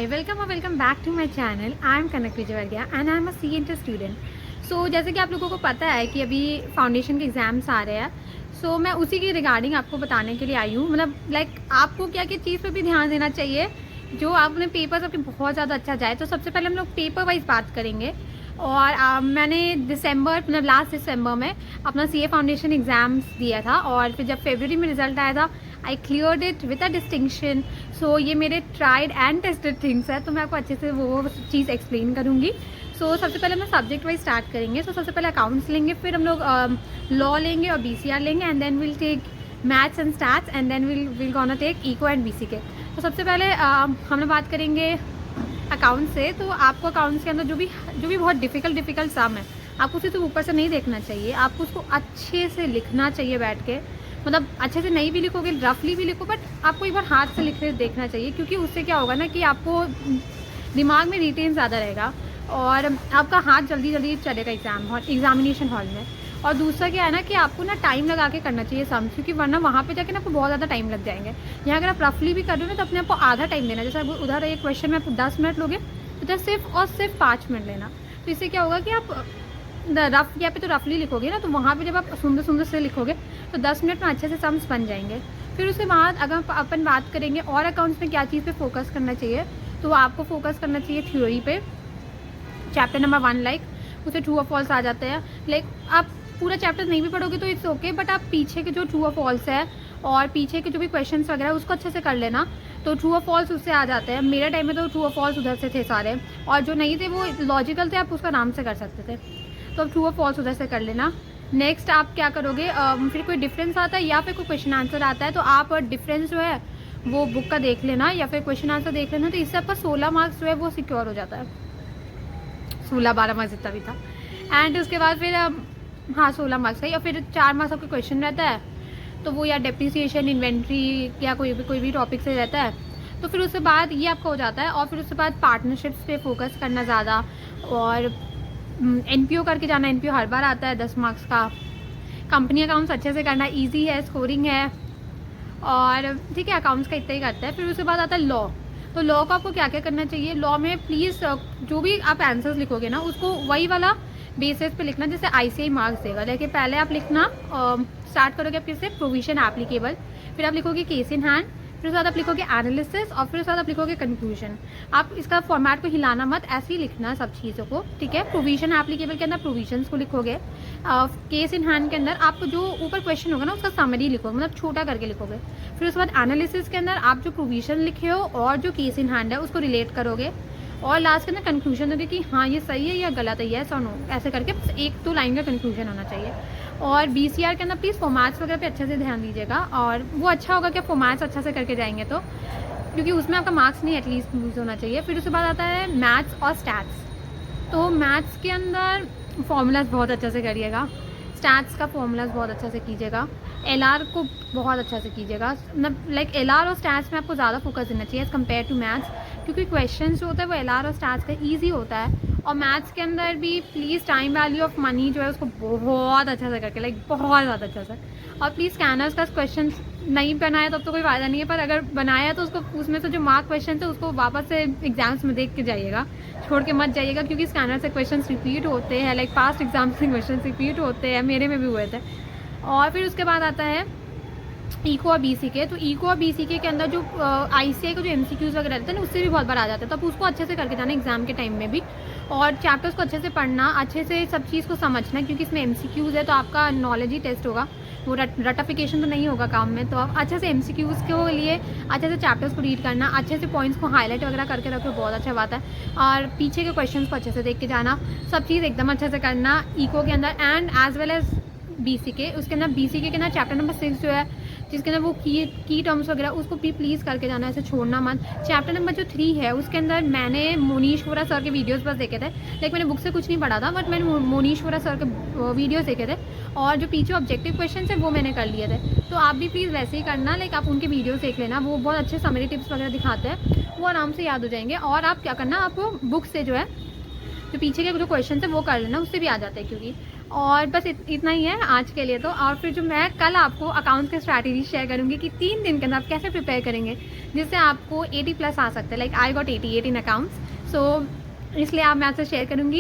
Hi, welcome back to my channel. I am Kanak Vijaywargiya and I am a CA student. So जैसे कि आप लोगों को पता है कि अभी फाउंडेशन के एग्ज़ाम्स आ रहे हैं, सो मैं उसी की रिगार्डिंग आपको बताने के लिए आई हूँ। मतलब आपको क्या क्या चीज़ पे भी ध्यान देना चाहिए जो आपने पेपर्स आपके बहुत ज़्यादा अच्छा जाए। तो सबसे पहले हम लोग पेपर वाइज बात करेंगे। और मैंने दिसंबर मतलब लास्ट दिसंबर में अपना CA फाउंडेशन एग्ज़ाम्स दिया था और फिर जब फरवरी में रिज़ल्ट आया था I cleared it with a distinction. So ये मेरे ट्राइड एंड टेस्टेड थिंग्स है, तो मैं आपको अच्छे से वो चीज़ एक्सप्लेन करूँगी। सो सबसे पहले हम सब्जेक्ट वाइज स्टार्ट करेंगे। सो सबसे पहले अकाउंट्स लेंगे, फिर हम लोग लॉ लेंगे और BCR लेंगे and then will take maths and stats and then will gonna take eco and BCK। तो सबसे पहले हम लोग बात करेंगे अकाउंट से। तो आपको अकाउंट्स के अंदर जो भी बहुत डिफ़िकल्ट सम है, आपको उसे तो ऊपर से नहीं देखना चाहिए, आपको उसको अच्छे से लिखना चाहिए बैठ के। मतलब अच्छे से नहीं भी लिखोगे, रफली भी लिखो, बट आपको एक बार हाथ से लिखे देखना चाहिए, क्योंकि उससे क्या होगा ना कि आपको दिमाग में रिटेन ज़्यादा रहेगा और आपका हाथ जल्दी चलेगा एग्जामिनेशन हॉल में। और दूसरा क्या है ना कि आपको ना टाइम लगा के करना चाहिए सम, क्योंकि वरना वहाँ पे जाके ना आपको बहुत ज़्यादा टाइम लग जाएंगे। यहाँ अगर आप रफली भी कर रहे हो ना तो अपने आपको आधा टाइम देना। जैसे उधर एक क्वेश्चन में आप 10 मिनट लोगे, तो उधर सिर्फ 5 मिनट लेना। तो इससे क्या होगा कि आप रफ यहाँ पे तो रफली लिखोगे ना, तो वहाँ पे जब आप सुंदर से लिखोगे तो 10 मिनट में अच्छे से सम्स बन जाएंगे। फिर उसके बाद अगर अपन बात करेंगे और अकाउंट्स में क्या चीज़ पे फोकस करना चाहिए, तो आपको फोकस करना चाहिए थ्योरी पे। चैप्टर नंबर 1 उसे ट्रू और फॉल्स आ जाते हैं। आप पूरा चैप्टर नहीं भी पढ़ोगे तो इट्स ओके, बट आप पीछे के जो ट्रू और फॉल्स है और पीछे के जो भी क्वेश्चंस वगैरह उसको अच्छे से कर लेना, तो ट्रू और फॉल्स उससे आ जाते हैं। मेरे टाइम में तो ट्रू और फॉल्स उधर से थे सारे, और जो नहीं थे वो लॉजिकल थे, आप उसका नाम से कर सकते थे। तो अब ट्रू और फॉल्स उधर से कर लेना। नेक्स्ट आप क्या करोगे, फिर कोई डिफरेंस आता है या फिर कोई क्वेश्चन आंसर आता है, तो आप डिफरेंस जो है वो बुक का देख लेना या फिर क्वेश्चन आंसर देख लेना। तो इससे आपका 16 मार्क्स जो है वो सिक्योर हो जाता है। 12 मार्क्स जितना भी था। एंड उसके बाद फिर 16 मार्क्स है, या फिर 4 मार्क्स आपका क्वेश्चन रहता है, तो वो या डेप्रिसिएशन, इन्वेंट्री या कोई भी टॉपिक से रहता है। तो फिर उसके बाद ये आपका हो जाता है। और फिर उसके बाद पार्टनरशिप्स पे फोकस करना ज़्यादा, और NPO करके जाना। NPO हर बार आता है 10 मार्क्स का। कंपनी अकाउंट्स अच्छे से करना, ईजी है, स्कोरिंग है, और ठीक है, अकाउंट्स का इतना ही करता है। फिर उसके बाद आता है लॉ। तो लॉ को आपको क्या क्या करना चाहिए, लॉ में प्लीज़ जो भी आप आंसर्स लिखोगे ना उसको वही वाला बेसिस पे लिखना जैसे ICAI मार्क्स देगा। लेकिन पहले आप लिखना स्टार्ट करोगे आप किससे, प्रोविजन एप्लीकेबल, फिर आप लिखोगे केस इन हैंड, फिर उसके बाद आप लिखोगे एनालिसिस, और फिर उसके बाद आप लिखोगे कंक्लूजन। आप इसका फॉर्मेट को हिलाना मत, ऐसे ही लिखना सब चीज़ों को, ठीक है। प्रोविजन एप्लीकेबल के अंदर प्रोविजंस को लिखोगे। केस इन हैंड के अंदर आपको जो ऊपर क्वेश्चन होगा ना उसका समरी लिखोगे, मतलब छोटा करके लिखोगे। फिर उसके बाद एनालिसिस के अंदर आप जो प्रोविजन लिखे हो और जो केस इन हैंड है उसको रिलेट करोगे, और लास्ट के अंदर कंक्लूजन दोगे कि हाँ ये सही है या गलत है, येस और नो, ऐसे करके बस 1-2 लाइन का कंक्लूजन होना चाहिए। और BCR के अंदर प्लीज़ फॉर्मेट्स वगैरह पे अच्छे से ध्यान दीजिएगा, और वो अच्छा होगा कि आप फॉर्मेट्स अच्छा से करके जाएंगे, तो क्योंकि उसमें आपका मार्क्स नहीं एटलीस्ट लूज होना चाहिए। फिर उसके बाद आता है मैथ्स और स्टैट्स। तो मैथ्स के अंदर फॉर्मूलाज बहुत अच्छे से करिएगा, स्टैट्स का फॉर्मूलाज बहुत अच्छा से कीजिएगा, LR को बहुत अच्छा से कीजिएगा। मतलब LR और स्टैट्स में आपको ज़्यादा फोकस देना चाहिए एज़ कम्पेयर टू मैथ्स, क्योंकि क्वेश्चन जो होता है वो LR और स्टैट्स का ईजी होता है। और मैथ्स के अंदर भी please time value of money जो है उसको बहुत अच्छा से करके, बहुत ज़्यादा अच्छा से। और प्लीज़ स्कैनर्स का क्वेश्चन नहीं बनाया तब तो कोई फ़ायदा नहीं है, पर अगर बनाया तो उसको उसमें से जो मार्क क्वेश्चन थे उसको वापस से एग्जाम्स में देख के जाइएगा, छोड़ के मत जाइएगा, क्योंकि स्कैनर से क्वेश्चन रिपीट होते हैं, पास्ट एग्जाम्स से क्वेश्चन रिपीट होते हैं, मेरे में भी हुए थे। और फिर उसके बाद आता है इको और BCK। तो इको और BCK के अंदर जो ICAI को जो MCQs वगैरह रहते हैं ना उससे भी बहुत बार आ जाता है, तो आप उसको अच्छे से करके जाना एग्जाम के टाइम में भी, और चैप्टर्स को अच्छे से पढ़ना, अच्छे से सब चीज़ को समझना, क्योंकि इसमें MCQs है तो आपका नॉलेज ही टेस्ट होगा, वो रटिफिकेशन तो नहीं होगा काम में। तो आप अच्छे से MCQs के लिए अच्छे से चैप्टर्स को रीड करना, अच्छे से पॉइंट्स को हाईलाइट वगैरह करके रखो, बहुत अच्छा बात है। और पीछे के क्वेश्चन को अच्छे से देख के जाना, सब चीज़ एकदम अच्छे से करना इको के अंदर and as well as BCK। उसके अंदर BCK के अंदर चैप्टर नंबर 6 जो है जिसके अंदर वो की टर्म्स वगैरह उसको भी प्लीज़ करके जाना, ऐसे छोड़ना मत। चैप्टर नंबर जो 3 है उसके अंदर मैंने मोनीश वोरा सर के वीडियोस बस देखे थे, लेकिन मैंने बुक से कुछ नहीं पढ़ा था, बट मैंने मोनीश वोरा सर के वीडियोस देखे थे, और जो पीछे ऑब्जेक्टिव क्वेश्चन है वो मैंने कर लिए थे। तो आप भी प्लीज़ वैसे ही करना, आप उनके वीडियोज़ देख लेना, वो बहुत अच्छे समरी टिप्स वगैरह दिखाते हैं, वो आराम से याद हो जाएंगे। और आप क्या करना, आपको बुक से जो है जो पीछे के जो क्वेश्चन है वो कर लेना, उससे भी आ जाता है, क्योंकि और बस इतना ही है आज के लिए तो। और फिर जो मैं कल आपको अकाउंट्स की स्ट्रैटेजी शेयर करूँगी कि 3 दिन के अंदर आप कैसे प्रिपेयर करेंगे जिससे आपको 80 प्लस आ सकते हैं। लाइक आई गॉट 80 18 अकाउंट्स, सो इसलिए आप मैं आपसे शेयर करूँगी।